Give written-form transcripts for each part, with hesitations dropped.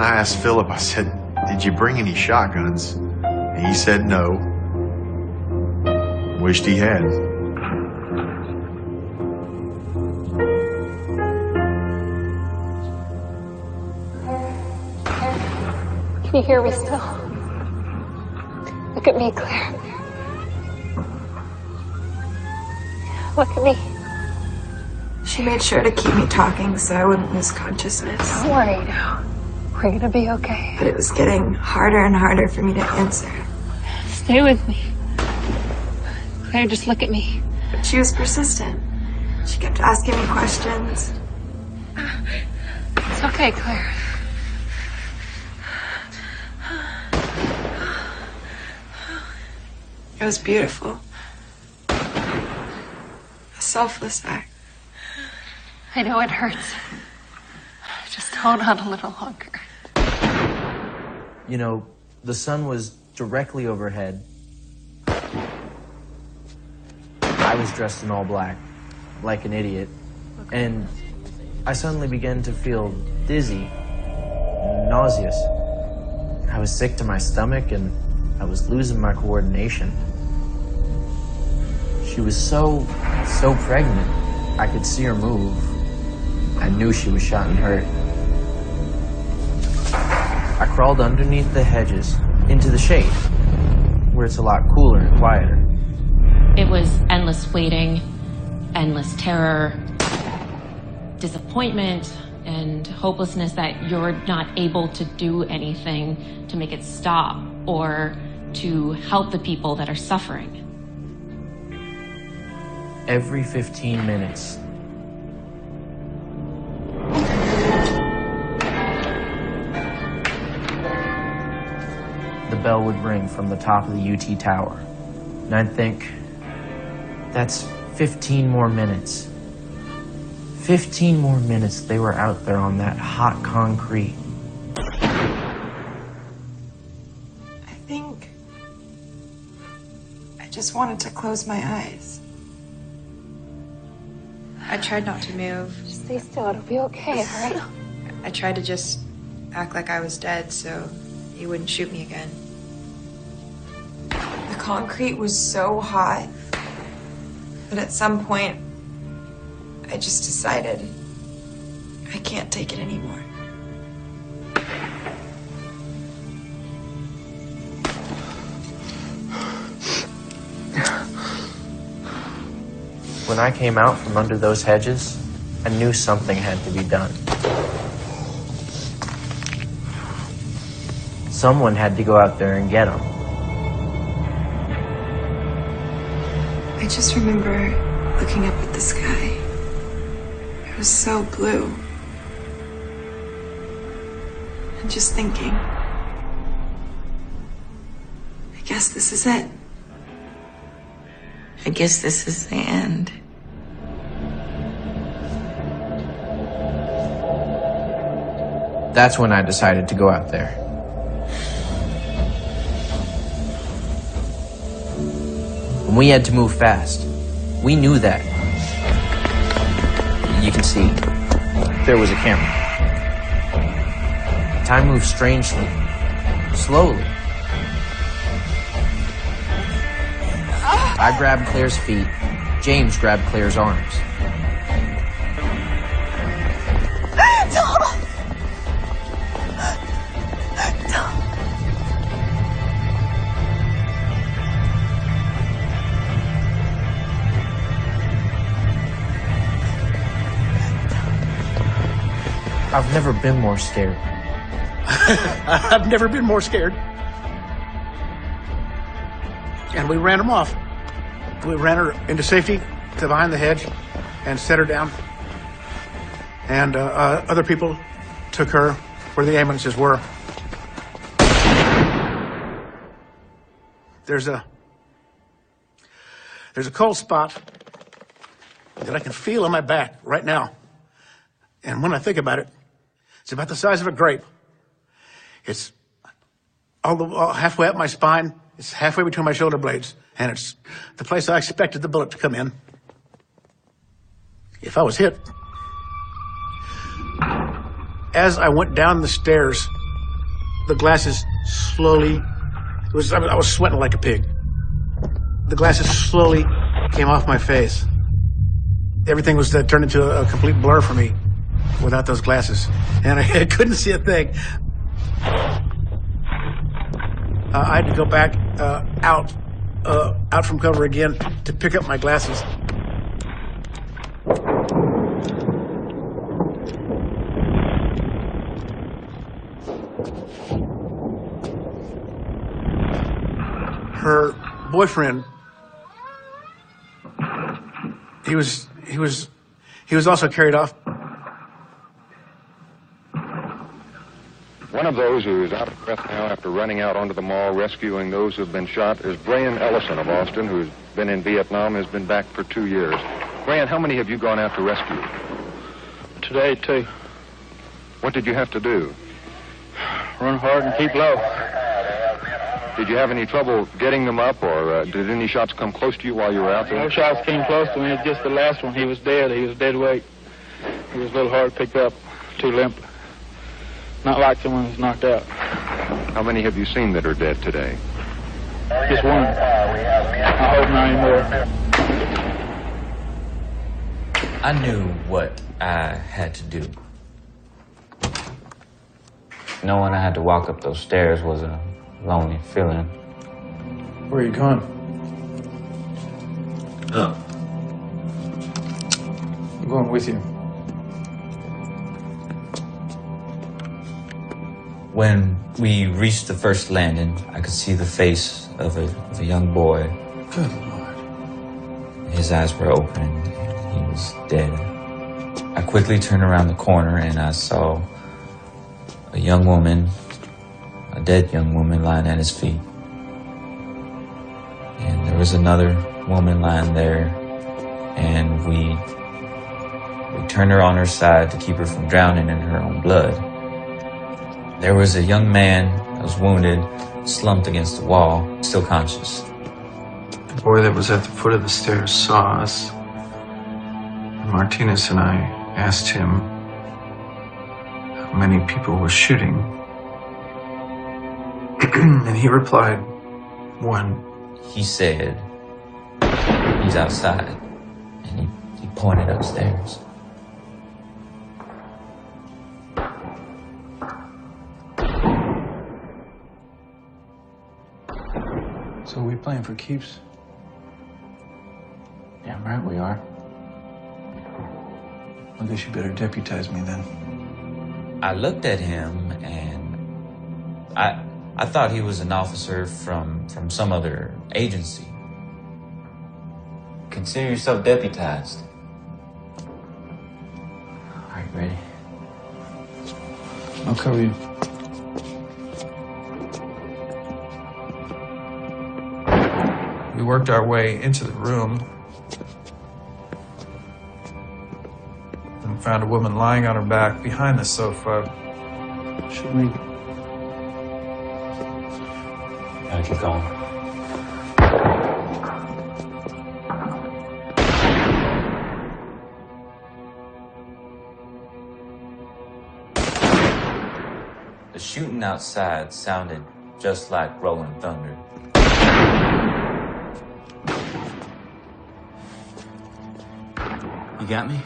I asked Philip, I said, did you bring any shotguns? And he said no. Wished he had. Can you hear me still? Look at me, Claire. Look at me. She made sure to keep me talking so I wouldn't lose consciousness. Don't worry now. We're gonna be okay. But it was getting harder and harder for me to answer. Stay with me. Claire, just look at me. But she was persistent. She kept asking me questions. It's okay, Claire. It was beautiful. A selfless act. I know it hurts. Just hold on a little longer. You know, the sun was directly overhead. I was dressed in all black, like an idiot. And I suddenly began to feel dizzy, nauseous. I was sick to my stomach and I was losing my coordination. She was so pregnant. I could see her move. I knew she was shot and hurt. I crawled underneath the hedges into the shade, where it's a lot cooler and quieter. It was endless waiting, endless terror, disappointment, and hopelessness that you're not able to do anything to make it stop or to help the people that are suffering. Every 15 minutes, the bell would ring from the top of the UT tower. And I'd think, that's 15 more minutes. 15 more minutes they were out there on that hot concrete. I think I just wanted to close my eyes. I tried not to move. Just stay still. It'll be okay, all right? I tried to just act like I was dead so he wouldn't shoot me again. The concrete was so hot, but at some point, I just decided I can't take it anymore. When I came out from under those hedges, I knew something had to be done. Someone had to go out there and get them. I just remember looking up at the sky. It was so blue. And just thinking, I guess this is it. I guess this is the end. That's when I decided to go out there. And we had to move fast. We knew that. You can see, there was a camera. Time moved strangely, slowly. I grabbed Claire's feet. James grabbed Claire's arms. I've never been more scared. I've never been more scared. And we ran them off. We ran her into safety to behind the hedge and set her down. And other people took her where the ambulances were. There's a cold spot that I can feel on my back right now. And when I think about it, it's about the size of a grape. It's all halfway up my spine. It's halfway between my shoulder blades. And it's the place I expected the bullet to come in. If I was hit. As I went down the stairs the glasses slowly, I was sweating like a pig. The glasses slowly came off my face. Everything was turned into a complete blur for me without those glasses. And I couldn't see a thing. I had to go back out from cover again to pick up my glasses. Her boyfriend, he was also carried off. One of those who is out of breath now after running out onto the mall rescuing those who have been shot is Brian Ellison of Austin, who's been in Vietnam, has been back for 2 years. Brian, how many have you gone out to rescue? Today, 2. What did you have to do? Run hard and keep low. Did you have any trouble getting them up, or did any shots come close to you while you were out there? No shots came close to me. It was just the last one. He was dead. He was dead weight. He was a little hard to pick up, too limp. Not like someone who's knocked out. How many have you seen that are dead today? Just one. I hope not anymore. I knew what I had to do. Knowing I had to walk up those stairs was a lonely feeling. Where are you going? I'm going with you. When we reached the first landing, I could see the face of a young boy. Good Lord. His eyes were open and he was dead. I quickly turned around the corner and I saw a young woman, a dead young woman lying at his feet. And there was another woman lying there, and we turned her on her side to keep her from drowning in her own blood. There was a young man that was wounded, slumped against the wall, still conscious. The boy that was at the foot of the stairs saw us. And Martinez and I asked him how many people were shooting. And he replied, 1. He said, he's outside, and he pointed upstairs. So we playing for keeps? Damn right we are. I guess you better deputize me then. I looked at him and I thought he was an officer from some other agency. Consider yourself deputized. All right, ready? I'll cover you. We worked our way into the room and found a woman lying on her back behind the sofa. Should we? Gotta keep going. The shooting outside sounded just like rolling thunder. You got me?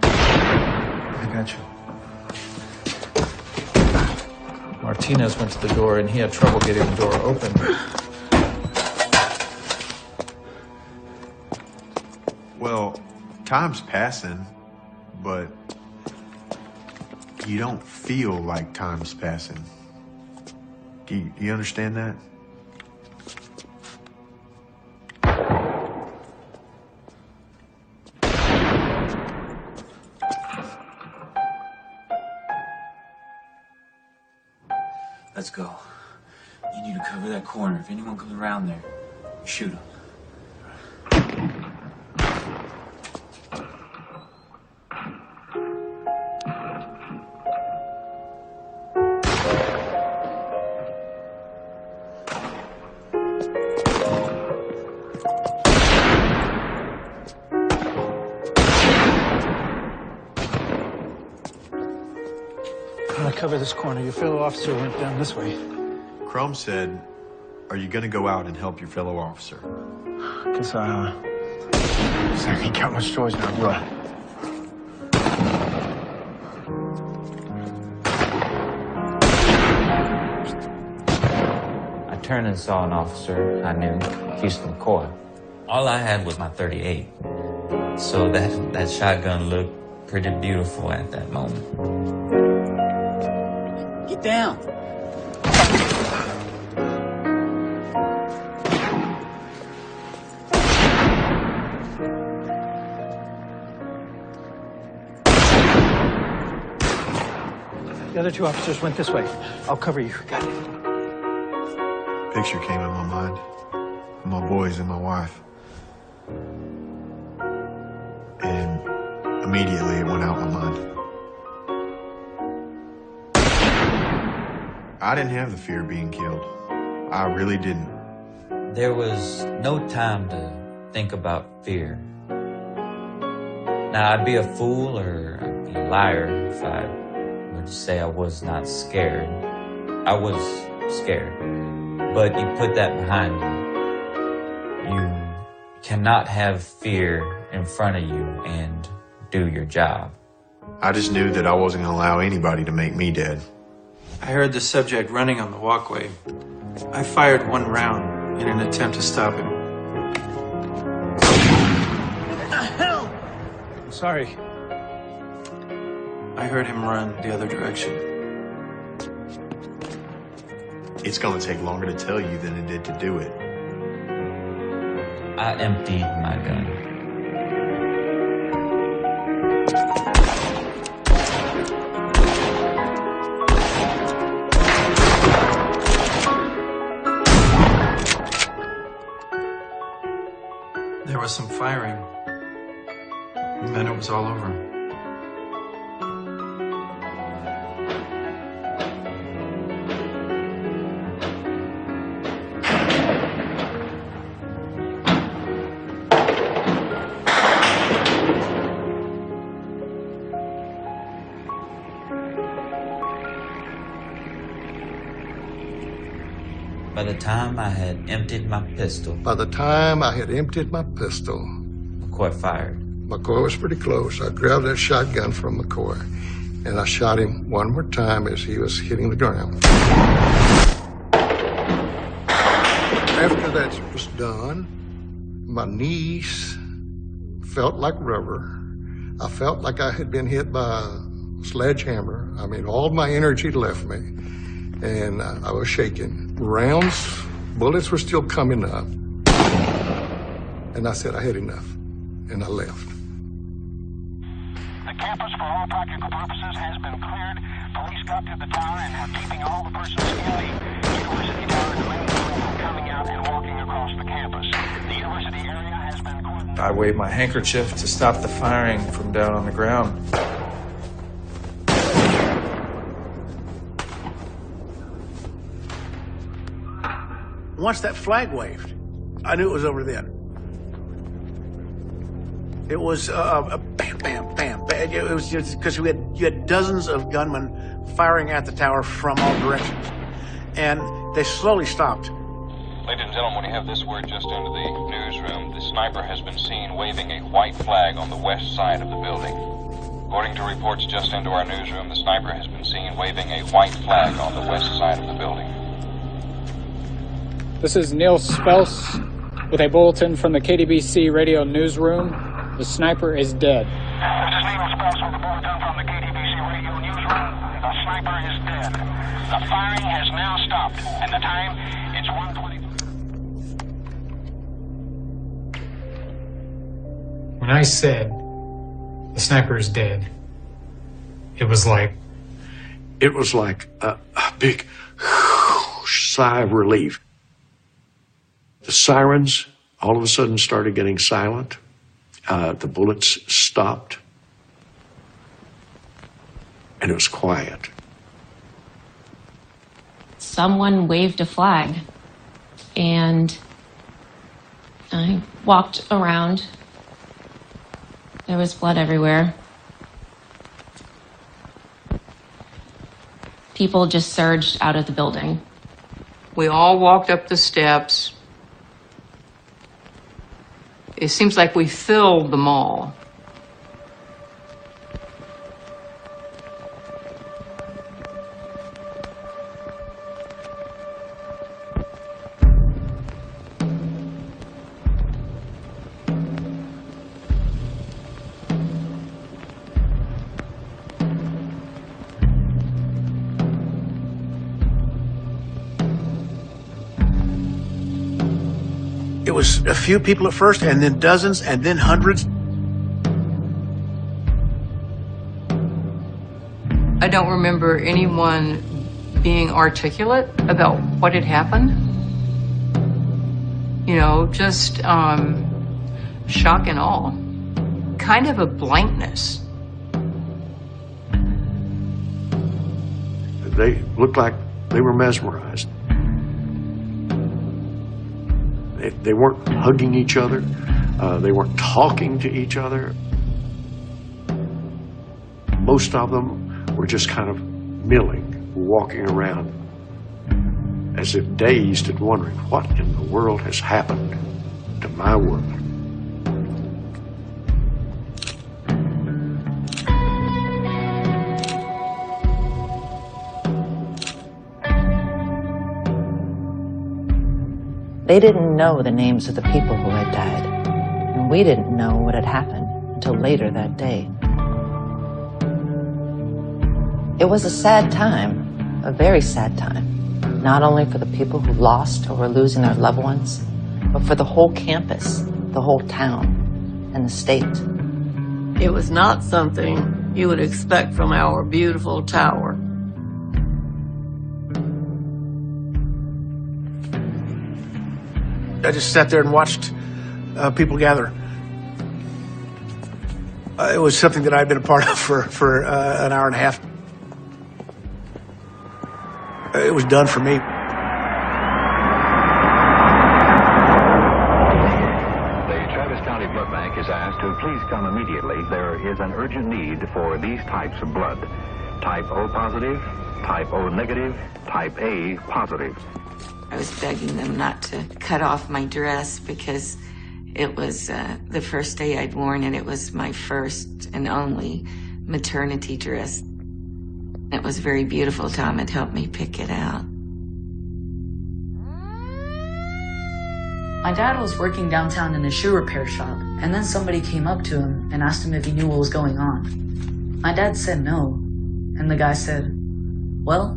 I got you. Martinez went to the door and he had trouble getting the door open. Well, time's passing, but you don't feel like time's passing. Do you understand that? Let's go. You need to cover that corner. If anyone comes around there, shoot them. I'm gonna cover this corner. Your fellow officer went down this way. Crumb said, are you going to go out and help your fellow officer? Guess I ain't got much choice now, do I? I turned and saw an officer I knew, Houston McCoy. All I had was my .38, so that shotgun looked pretty beautiful at that moment. Get down. The other two officers went this way. I'll cover you. Got it. Picture came in my mind. My boys and my wife. And immediately it went out my mind. I didn't have the fear of being killed. I really didn't. There was no time to think about fear. Now, I'd be a fool or I'd be a liar if I were to say I was not scared. I was scared. But you put that behind you. You cannot have fear in front of you and do your job. I just knew that I wasn't going to allow anybody to make me dead. I heard the subject running on the walkway. I fired one round in an attempt to stop him. What the hell? I'm sorry. I heard him run the other direction. It's going to take longer to tell you than it did to do it. I emptied my gun. There was some firing, and then it was all over. By the time I had emptied my pistol, McCoy fired. McCoy was pretty close. I grabbed that shotgun from McCoy, and I shot him one more time as he was hitting the ground. After that was done, my knees felt like rubber. I felt like I had been hit by a sledgehammer. I mean, all my energy left me, and I was shaking. Bullets were still coming up. And I said I had enough, and I left. The campus, for all practical purposes, has been cleared. Police got to the tower and are keeping all the persons in the university tower and the main building from coming out and walking across the campus. The university area has been cordoned. I waved my handkerchief to stop the firing from down on the ground. Once that flag waved, I knew it was over then. It was a bam, bam, bam. It was just because you had dozens of gunmen firing at the tower from all directions, and they slowly stopped. Ladies and gentlemen, we have this word just into the newsroom. The sniper has been seen waving a white flag on the west side of the building. According to reports just into our newsroom, the sniper has been seen waving a white flag on the west side of the building. This is Neil Spels with a bulletin from the KDBC radio newsroom. The sniper is dead. This is Neil Spels with a bulletin from the KDBC radio newsroom. The sniper is dead. The firing has now stopped, and the time is 1:20. When I said the sniper is dead, it was like a big sigh of relief. The sirens all of a sudden started getting silent. The bullets stopped. And it was quiet. Someone waved a flag, and I walked around. There was blood everywhere. People just surged out of the building. We all walked up the steps. It seems like we filled the mall. It was a few people at first, and then dozens, and then hundreds. I don't remember anyone being articulate about what had happened. You know, just shock and awe. Kind of a blankness. They looked like they were mesmerized. They weren't hugging each other. They weren't talking to each other. Most of them were just kind of milling, walking around as if dazed and wondering, what in the world has happened to my world? They didn't know the names of the people who had died, and we didn't know what had happened until later that day. It was a sad time, a very sad time, not only for the people who lost or were losing their loved ones, but for the whole campus, the whole town, and the state. It was not something you would expect from our beautiful tower. I just sat there and watched people gather. It was something that I'd been a part of for an hour and a half. It was done for me. The Travis County Blood Bank is asked to please come immediately. There is an urgent need for these types of blood. Type O positive, type O negative, type A positive. I was begging them not to cut off my dress because it was the first day I'd worn it. It was my first and only maternity dress. It was very beautiful. Tom had helped me pick it out. My dad was working downtown in a shoe repair shop, and then somebody came up to him and asked him if he knew what was going on. My dad said no, and the guy said, well,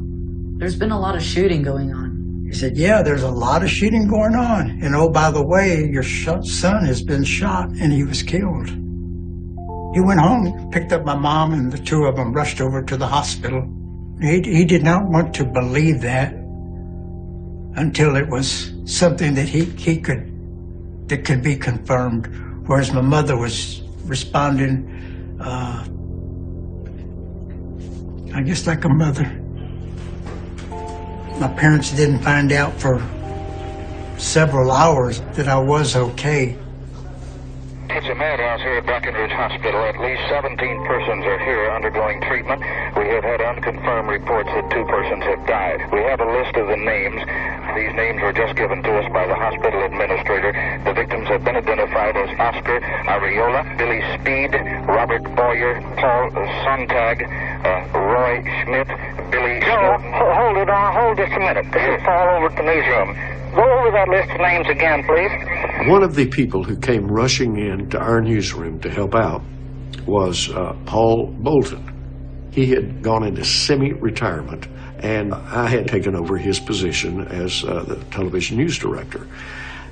there's been a lot of shooting going on. He said, yeah, there's a lot of shooting going on. And oh, by the way, your son has been shot and he was killed. He went home, picked up my mom, and the two of them rushed over to the hospital. He did not want to believe that until it was something that that could be confirmed. Whereas my mother was responding, I guess like a mother. My parents didn't find out for several hours that I was okay. It's a madhouse here at Breckenridge Hospital. At least 17 persons are here undergoing treatment. We have had unconfirmed reports that 2 persons have died. We have a list of the names. These names were just given to us by the hospital administrator. The victims have been identified as Oscar Areola, Billy Speed, Robert Boyer, Paul Sontag, Roy Schmidt, Billy... Joe, hold just a minute. This is all over at the newsroom. Go over that list of names again, please. One of the people who came rushing in to our newsroom to help out was Paul Bolton. He had gone into semi-retirement, and I had taken over his position as the television news director.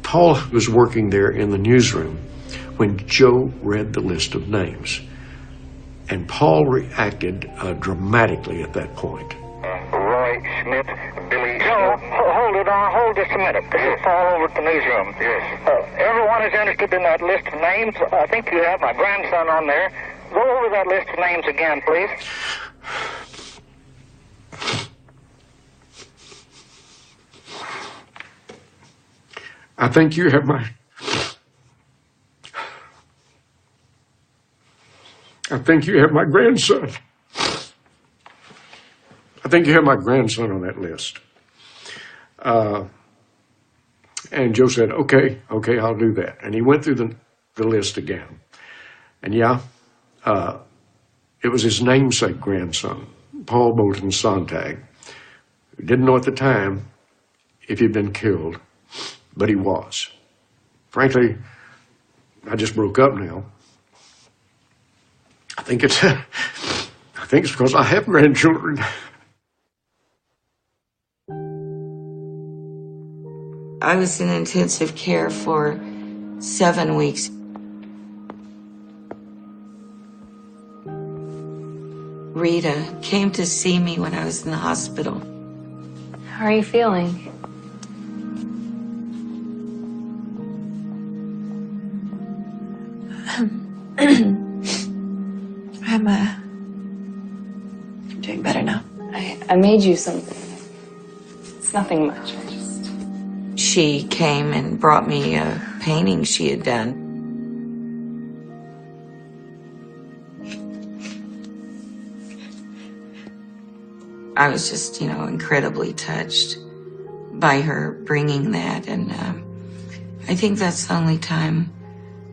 Paul was working there in the newsroom when Joe read the list of names, and Paul reacted dramatically at that point. Roy Schmidt, Billy... Joe, hold just a minute. This is all over at the newsroom. Yes. Everyone is interested in that list of names. I think you have my grandson on there. Go over that list of names again, please. I think you have my... I think you have my grandson. I think you have my grandson on that list. And Joe said, okay, I'll do that. And he went through the list again. And yeah, it was his namesake grandson, Paul Bolton Sontag. We didn't know at the time if he'd been killed, but he was. Frankly, I just broke up now. I think it's because I have grandchildren. I was in intensive care for 7 weeks. Rita came to see me when I was in the hospital. How are you feeling? I'm doing better now. I made you something. It's nothing much. She came and brought me a painting she had done. I was just, incredibly touched by her bringing that. And I think that's the only time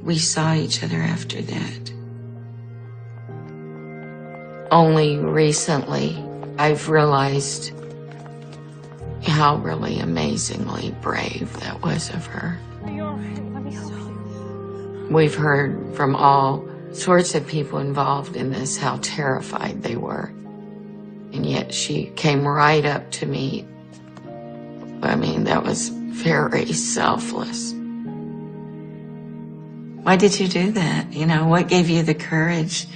we saw each other after that. Only recently, I've realized how really amazingly brave that was of her. We've heard from all sorts of people involved in this how terrified they were. And yet she came right up to me. I mean, that was very selfless. Why did you do that? What gave you the courage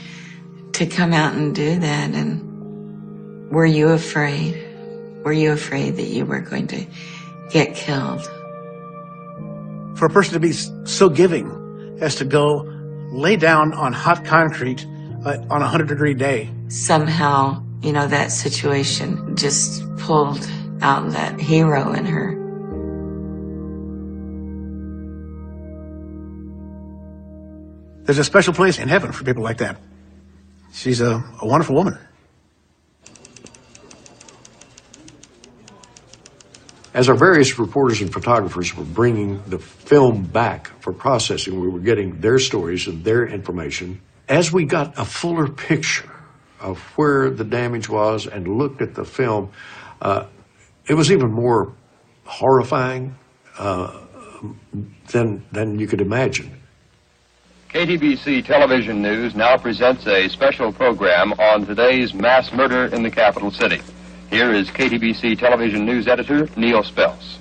to come out and do that? And were you afraid? Were you afraid that you were going to get killed? For a person to be so giving as to go lay down on hot concrete on a 100-degree day. Somehow, that situation just pulled out that hero in her. There's a special place in heaven for people like that. She's a wonderful woman. As our various reporters and photographers were bringing the film back for processing, we were getting their stories and their information. As we got a fuller picture of where the damage was and looked at the film, it was even more horrifying than you could imagine. KTBC Television News now presents a special program on today's mass murder in the capital city. Here is KTBC Television News Editor Neil Spells.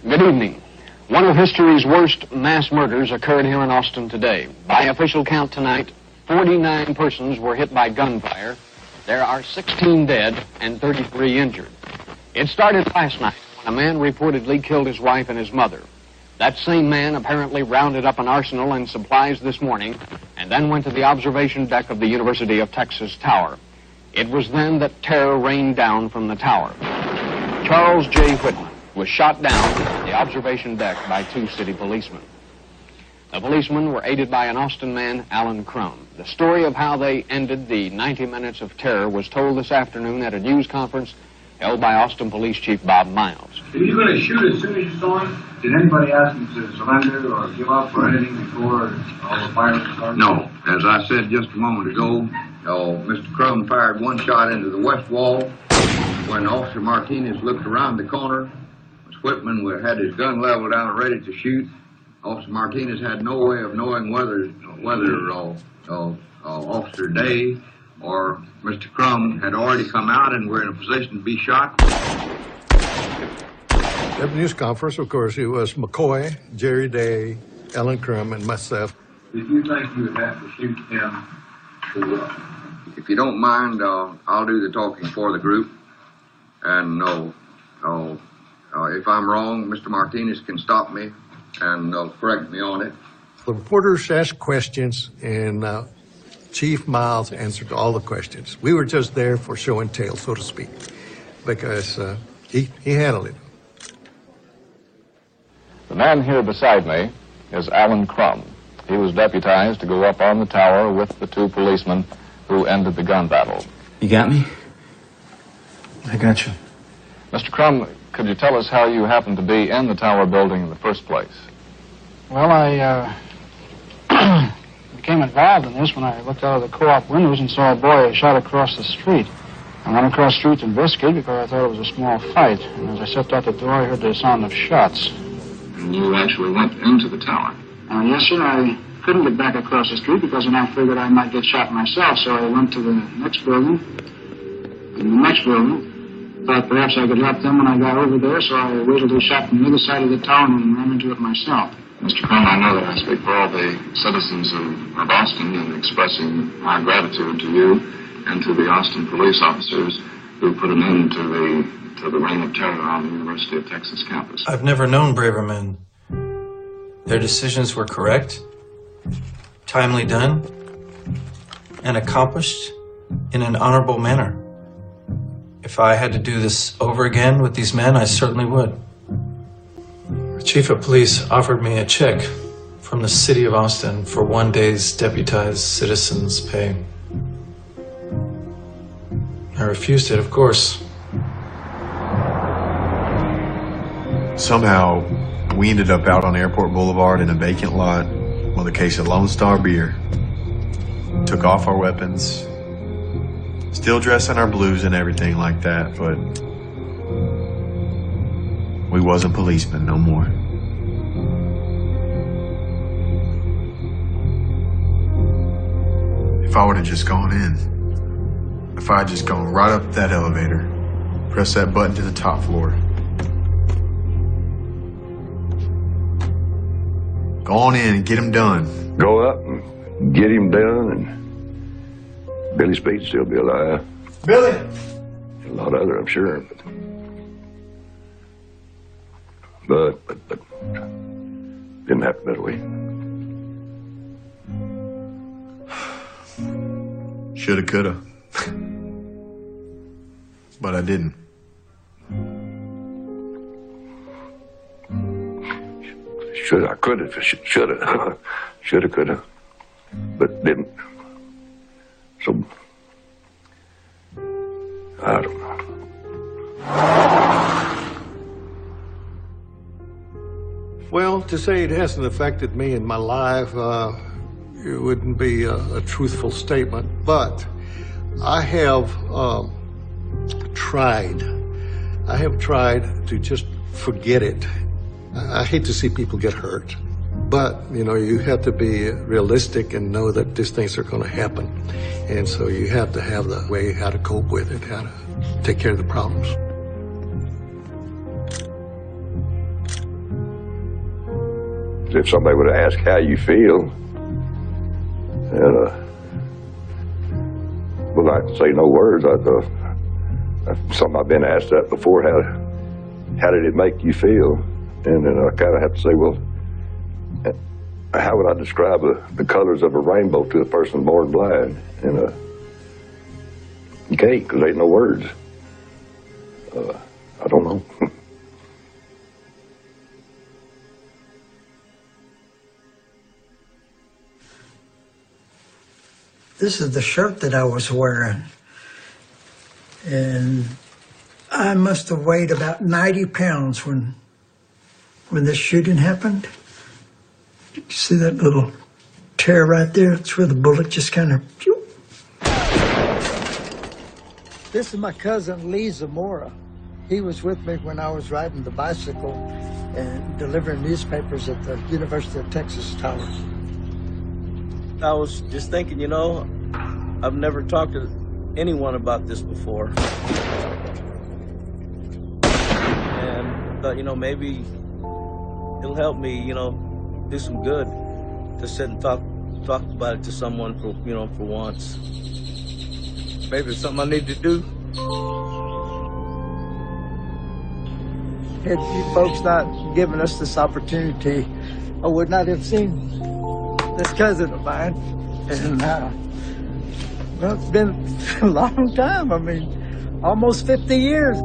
Good evening. One of history's worst mass murders occurred here in Austin today. By official count tonight, 49 persons were hit by gunfire. There are 16 dead and 33 injured. It started last night when a man reportedly killed his wife and his mother. That same man apparently rounded up an arsenal and supplies this morning and then went to the observation deck of the University of Texas Tower. It was then that terror rained down from the tower. Charles J. Whitman was shot down at the observation deck by 2 city policemen. The policemen were aided by an Austin man, Alan Crum. The story of how they ended the 90 minutes of terror was told this afternoon at a news conference held by Austin Police Chief Bob Miles. Were you going to shoot as soon as you saw him? Did anybody ask him to surrender or give up or anything before all the firing started? No. As I said just a moment ago, Mr. Crum fired one shot into the west wall. When Officer Martinez looked around the corner, Mr. Whitman had his gun leveled down and ready to shoot. Officer Martinez had no way of knowing whether Officer Day or Mr. Crum had already come out and were in a position to be shot. At the news conference, of course, it was McCoy, Jerry Day, Alan Crum, and myself. Did you think you would have to shoot him for what? If you don't mind, I'll do the talking for the group. And if I'm wrong, Mr. Martinez can stop me and correct me on it. The reporters asked questions, and Chief Miles answered all the questions. We were just there for show and tell, so to speak, because he handled it. The man here beside me is Alan Crum. He was deputized to go up on the tower with the 2 policemen who ended the gun battle. You got me? I got you. Mr. Crum, could you tell us how you happened to be in the tower building in the first place? Well, I became involved in this when I looked out of the co-op windows and saw a boy shot across the street. I went across the street to investigate because I thought it was a small fight. And as I stepped out the door, I heard the sound of shots. And you actually went into the tower? Yes, sir. I couldn't get back across the street because then I figured I might get shot myself. So I went to the next building. Thought perhaps I could help them when I got over there, so I waited till shot from the other side of the tower and ran into it myself. Mr. Crum, I know that I speak for all the citizens of Austin in expressing my gratitude to you and to the Austin police officers who put an end to the reign of terror on the University of Texas campus. I've never known braver men. Their decisions were correct, timely done, and accomplished in an honorable manner. If I had to do this over again with these men, I certainly would. The chief of police offered me a check from the city of Austin for one day's deputized citizens' pay. I refused it, of course. Somehow, we ended up out on Airport Boulevard in a vacant lot with a case of Lone Star beer. Took off our weapons. Still dressed in our blues and everything like that, but we wasn't policemen no more. If I would have just gone in, if I had just gone right up that elevator, press that button to the top floor, go on in and get him done. Go up and get him done, and Billy Speed'd still be alive. Billy! And a lot of other, I'm sure. But didn't happen that way. Shoulda, coulda. But I didn't. Shoulda, I coulda, shoulda, shoulda, coulda, but didn't. So, I don't know. Well, to say it hasn't affected me in my life, it wouldn't be a truthful statement, but I have tried to just forget it. I hate to see people get hurt, but, you know, you have to be realistic and know that these things are going to happen. And so you have to have the way how to cope with it, how to take care of the problems. If somebody would have asked how you feel, and well, I'd say no words. Something I've been asked that before. How did it make you feel? And then I kind of have to say, well, how would I describe the colors of a rainbow to a person born blind? And you can't, because there ain't no words. I don't know. This is the shirt that I was wearing. And I must have weighed about 90 pounds when this shooting happened. You see that little tear right there? It's where the bullet just kind of... This is my cousin, Lee Zamora. He was with me when I was riding the bicycle and delivering newspapers at the University of Texas Tower. I was just thinking, you know, I've never talked to anyone about this before. And thought, you know, maybe it'll help me, you know, do some good to sit and talk about it to someone for, you know, for once. Maybe it's something I need to do. Had you folks not given us this opportunity, I would not have seen this cousin of mine. And well, it's been a long time. I mean, almost 50 years.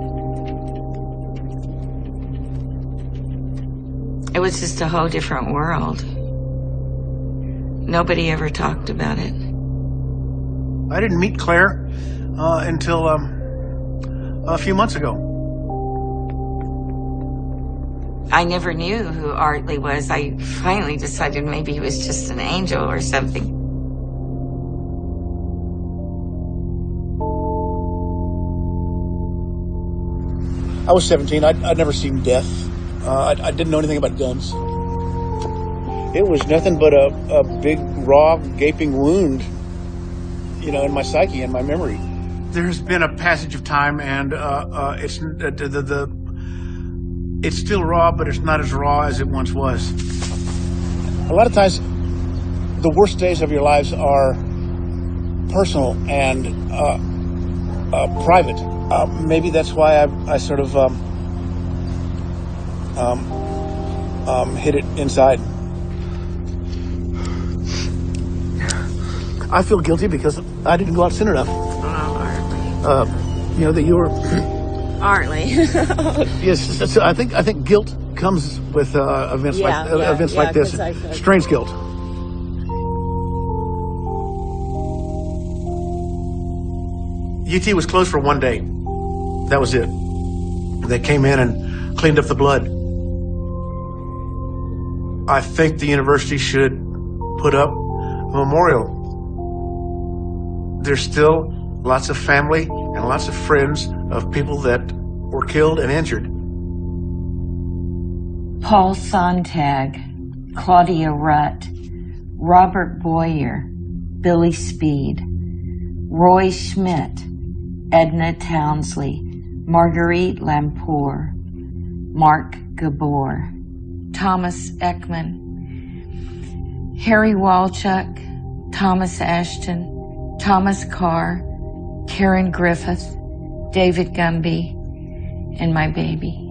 It was just a whole different world. Nobody ever talked about it. I didn't meet Claire until a few months ago. I never knew who Artley was. I finally decided maybe he was just an angel or something. I was 17. I'd never seen death. I didn't know anything about guns. It was nothing but a big, raw, gaping wound, you know, in my psyche and my memory. There's been a passage of time, and it's still raw, but it's not as raw as it once was. A lot of times, the worst days of your lives are personal and private. Maybe that's why I sort of hid it inside. I feel guilty because I didn't go out soon enough. You know, that you were... Artley. Yes, I think guilt comes with events like this. Strange guilt. UT was closed for one day. That was it. They came in and cleaned up the blood. I think the university should put up a memorial. There's still lots of family and lots of friends of people that were killed and injured. Paul Sontag, Claudia Rutt, Robert Boyer, Billy Speed, Roy Schmidt, Edna Townsley, Marguerite Lampour, Mark Gabor, Thomas Ekman, Harry Walchuk, Thomas Ashton, Thomas Carr, Karen Griffith, David Gumby, and my baby.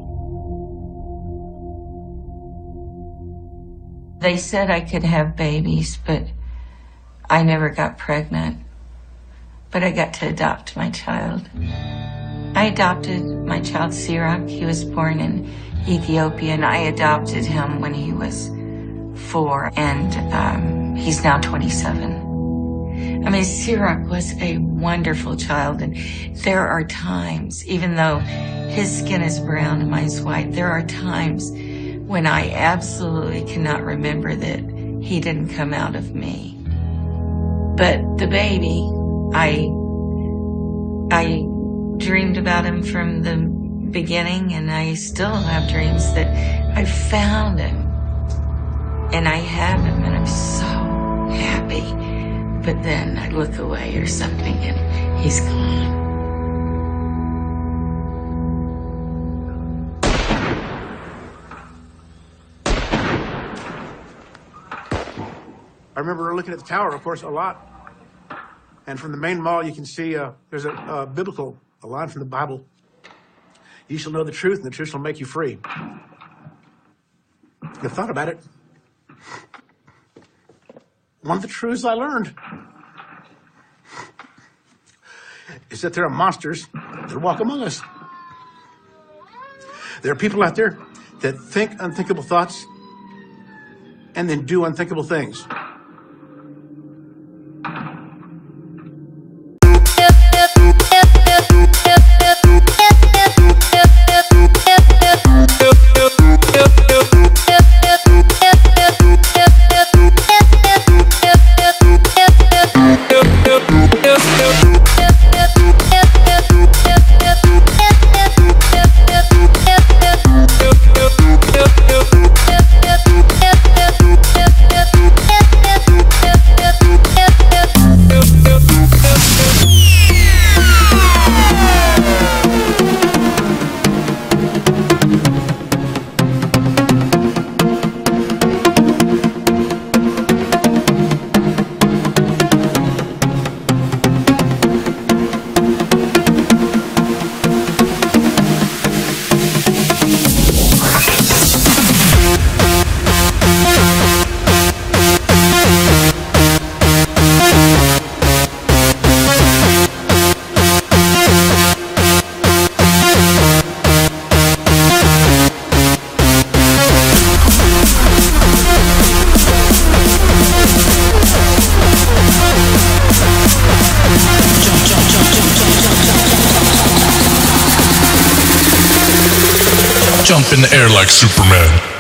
They said I could have babies, but I never got pregnant. But I got to adopt my child. I adopted my child, Sirach. He was born in Ethiopia, and I adopted him when he was 4, and he's now 27. I mean, Sirach was a wonderful child, and there are times, even though his skin is brown and mine's white, there are times when I absolutely cannot remember that he didn't come out of me. But the baby, I dreamed about him from the beginning, and I still have dreams that I found him, and I have him, and I'm so happy. But then I look away or something, and he's gone. I remember looking at the tower, of course, a lot. And from the main mall, you can see there's a line from the Bible. You shall know the truth, and the truth shall make you free. I've thought about it. One of the truths I learned is that there are monsters that walk among us. There are people out there that think unthinkable thoughts and then do unthinkable things. jump in the air like Superman.